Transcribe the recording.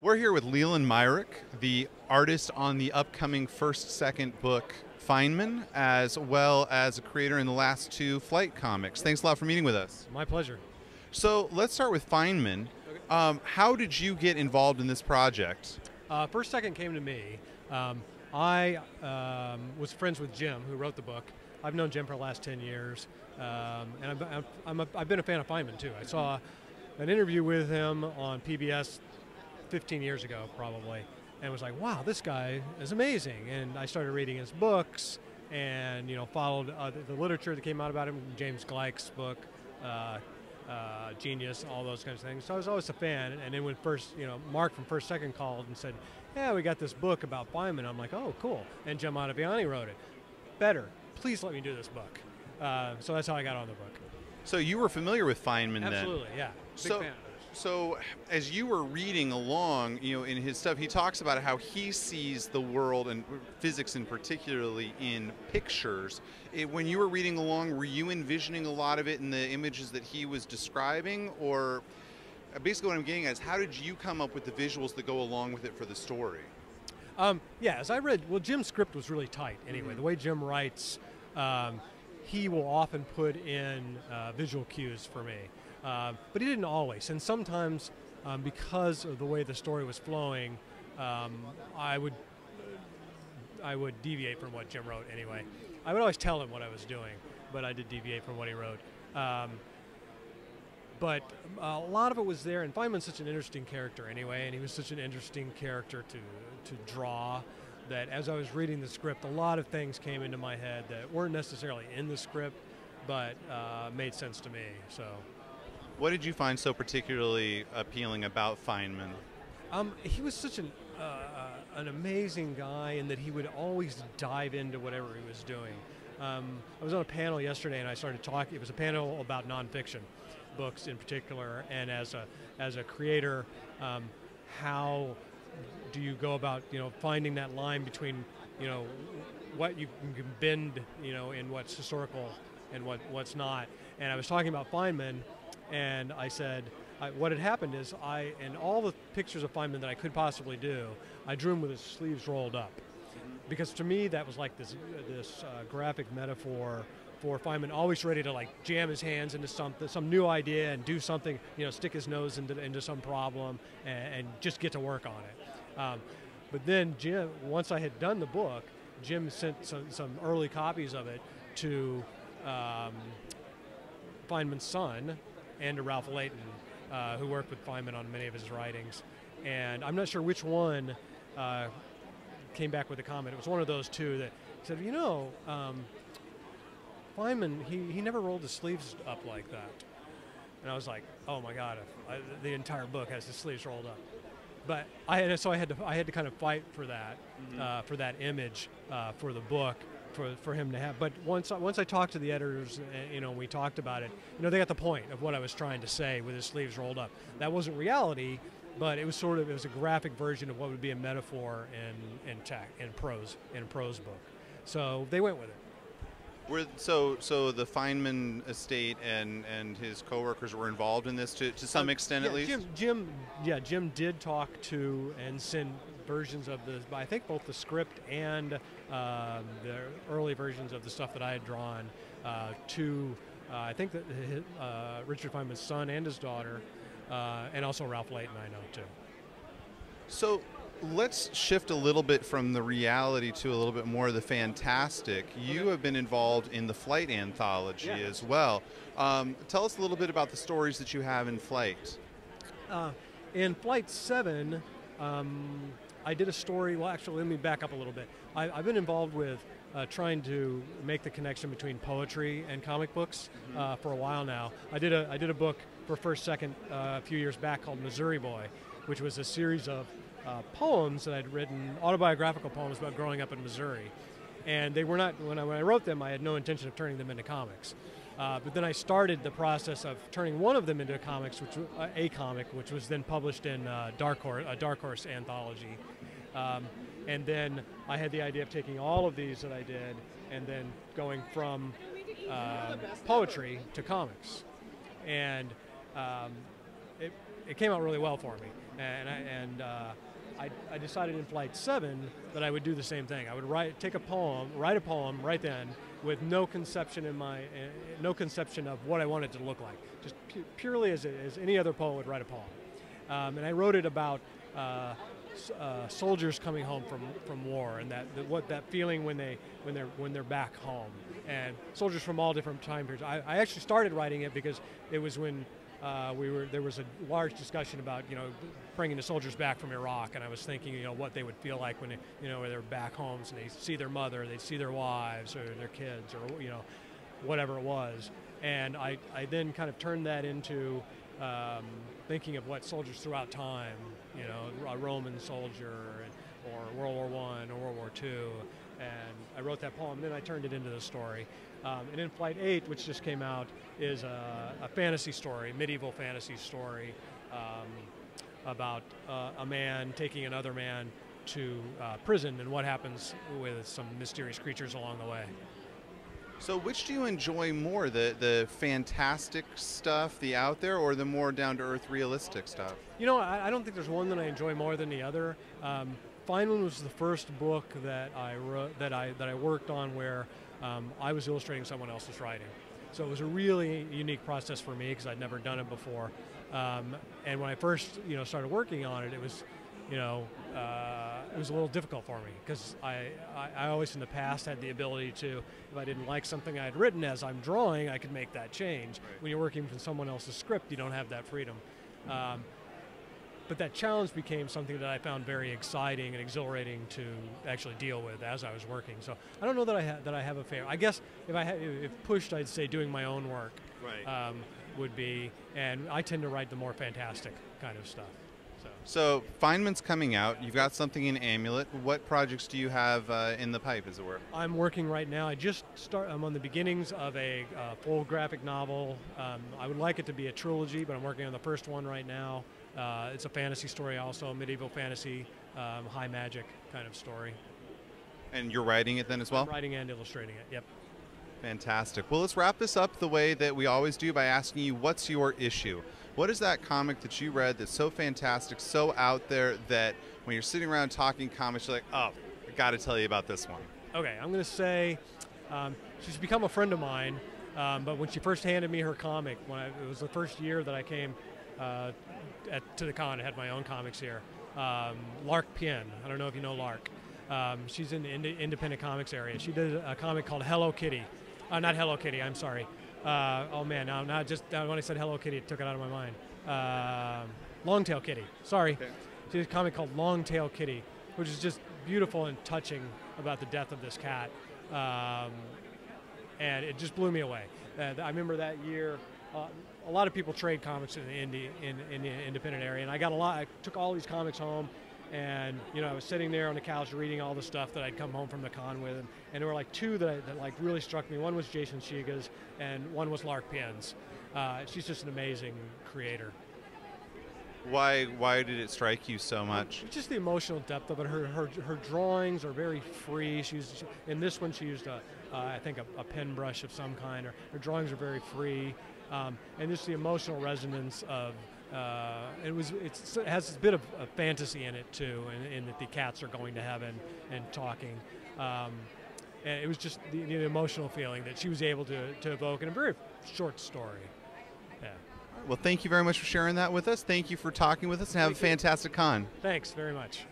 We're here with Leland Myrick, the artist on the upcoming second book, Feynman, as well as a creator in the last two Flight comics. Thanks a lot for meeting with us. My pleasure. So let's start with Feynman. How did you get involved in this project? Second came to me. I was friends with Jim, who wrote the book. I've known Jim for the last 10 years, and I've been a fan of Feynman too. I saw an interview with him on PBS 15 years ago, probably, and was like, wow, this guy is amazing. And I started reading his books and followed the literature that came out about him, James Gleick's book, Genius, all those kinds of things. So I was always a fan. And then when Mark from First Second called and said, yeah, we got this book about Feynman, I'm like, oh, cool. And Jim Ottaviani wrote it. Better. Please let me do this book. So that's how I got on the book. So you were familiar with Feynman then? Absolutely, yeah. Big fan. So as you were reading along, in his stuff, he talks about how he sees the world and physics in particularly in pictures. When you were reading along, were you envisioning a lot of it in the images that he was describing? Or basically what I'm getting at is how did you come up with the visuals that go along with it for the story? Yeah, as I read, Jim's script was really tight anyway. The way Jim writes, he will often put in visual cues for me. But he didn't always, and sometimes because of the way the story was flowing, I would deviate from what Jim wrote anyway. I would always tell him what I was doing, but I did deviate from what he wrote. But a lot of it was there, and Feynman's such an interesting character anyway, and he was such an interesting character to draw, that as I was reading the script, a lot of things came into my head that weren't necessarily in the script, but made sense to me. So. What did you find so particularly appealing about Feynman? He was such an amazing guy in that he would always dive into whatever he was doing. I was on a panel yesterday and I started talking. It was a panel about nonfiction books in particular, and as a creator, how do you go about finding that line between what you can bend in what's historical and what's not. And I was talking about Feynman. And I said, what had happened is in all the pictures of Feynman that I could possibly do, I drew him with his sleeves rolled up. Because to me, that was like this graphic metaphor for Feynman, always ready to jam his hands into some new idea and do something, stick his nose into some problem and just get to work on it. But then Jim, once I had done the book, Jim sent some early copies of it to Feynman's son, and to Ralph Layton, who worked with Feynman on many of his writings. And I'm not sure which one came back with a comment. It was one of those two that said, Feynman, he never rolled his sleeves up like that. And I was like, oh my God, the entire book has his sleeves rolled up. But I had to kind of fight for that, for that image, for the book. For him to have, but once I talked to the editors, we talked about it. They got the point of what I was trying to say with his sleeves rolled up. That wasn't reality, but it was a graphic version of what would be a metaphor in prose book. So they went with it. So the Feynman estate and his coworkers were involved in this to some extent, at least. Jim did talk to and send versions of I think both the script and the early versions of the stuff that I had drawn to I think that Richard Feynman's son and his daughter, and also Ralph Layton, I know too. So let's shift a little bit from the reality to a little bit more of the fantastic. You have been involved in the Flight anthology as well. Tell us a little bit about the stories that you have in Flight. In Flight 7, I did a story. Well, actually, let me back up a little bit. I've been involved with trying to make the connection between poetry and comic books for a while now. I did a book for First Second a few years back called Missouri Boy, which was a series of poems that I'd written, autobiographical poems about growing up in Missouri. And they were not, when I wrote them, I had no intention of turning them into comics. But then I started the process of turning one of them into comics, a comic, which was then published in a Dark Horse anthology. And then I had the idea of taking all of these that I did and then going from poetry to comics. And it came out really well for me, and I decided in Flight 7 that I would do the same thing. I would write a poem right then, with no conception no conception of what I wanted to look like, just purely as any other poet would write a poem. And I wrote it about soldiers coming home from war, and that feeling when they're back home, and soldiers from all different time periods. I actually started writing it because it was when there was a large discussion about bringing the soldiers back from Iraq, and I was thinking what they would feel like when they're back homes and they see their mother, they see their wives or their kids or whatever it was, and I then kind of turned that into thinking of what soldiers throughout time, a Roman soldier or World War I or World War II, and I wrote that poem. Then I turned it into the story. And in Flight 8, which just came out, is a fantasy story, medieval fantasy story about a man taking another man to prison and what happens with some mysterious creatures along the way. So which do you enjoy more, the fantastic stuff, the out there, or the more down-to-earth realistic stuff? I don't think there's one that I enjoy more than the other. Feynman was the first book that I wrote, that I worked on where I was illustrating someone else's writing. So it was a really unique process for me because I'd never done it before. And when I first started working on it, it was it was a little difficult for me because I always in the past had the ability to, if I didn't like something I had written as I'm drawing, I could make that change. Right. When you're working from someone else's script, you don't have that freedom. But that challenge became something that I found very exciting and exhilarating to actually deal with as I was working. So I don't know that I have a favorite. I guess if pushed, I'd say doing my own work right. Would be, and I tend to write the more fantastic kind of stuff. So Feynman's coming out. You've got something in Amulet. What projects do you have in the pipe, as it were? I'm working right now. I'm on the beginnings of a full graphic novel. I would like it to be a trilogy, but I'm working on the first one right now. It's a fantasy story also, medieval fantasy, high magic kind of story. And you're writing it then as well? I'm writing and illustrating it, yep. Fantastic. Well, let's wrap this up the way that we always do by asking you, what's your issue? What is that comic that you read that's so fantastic, so out there, that when you're sitting around talking comics, you're like, oh, I got to tell you about this one? Okay, I'm going to say she's become a friend of mine, but when she first handed me her comic, it was the first year that I came to the con, I had my own comics here. Lark Pien, I don't know if you know Lark. She's in the independent comics area. She did a comic called Hello Kitty. Not Hello Kitty, I'm sorry. Oh man, now just when I said Hello Kitty, it took it out of my mind. Longtail Kitty, sorry. Okay. She did a comic called Longtail Kitty, which is just beautiful and touching about the death of this cat. And it just blew me away. I remember that year, a lot of people trade comics in the independent area, and I took all these comics home. And I was sitting there on the couch reading all the stuff that I'd come home from the con with, and there were like two that really struck me. One was Jason Shiga's, and one was Lark Pien's. She's just an amazing creator. Why did it strike you so much? Just the emotional depth of it. Her drawings are very free. In this one she used I think a pen brush of some kind. Her drawings are very free, and just the emotional resonance of. It has a bit of a fantasy in it too, in that the cats are going to heaven and talking. And it was just the emotional feeling that she was able to evoke in a very short story. Yeah. Well, thank you very much for sharing that with us. Thank you for talking with us, and have a fantastic con. Thanks very much.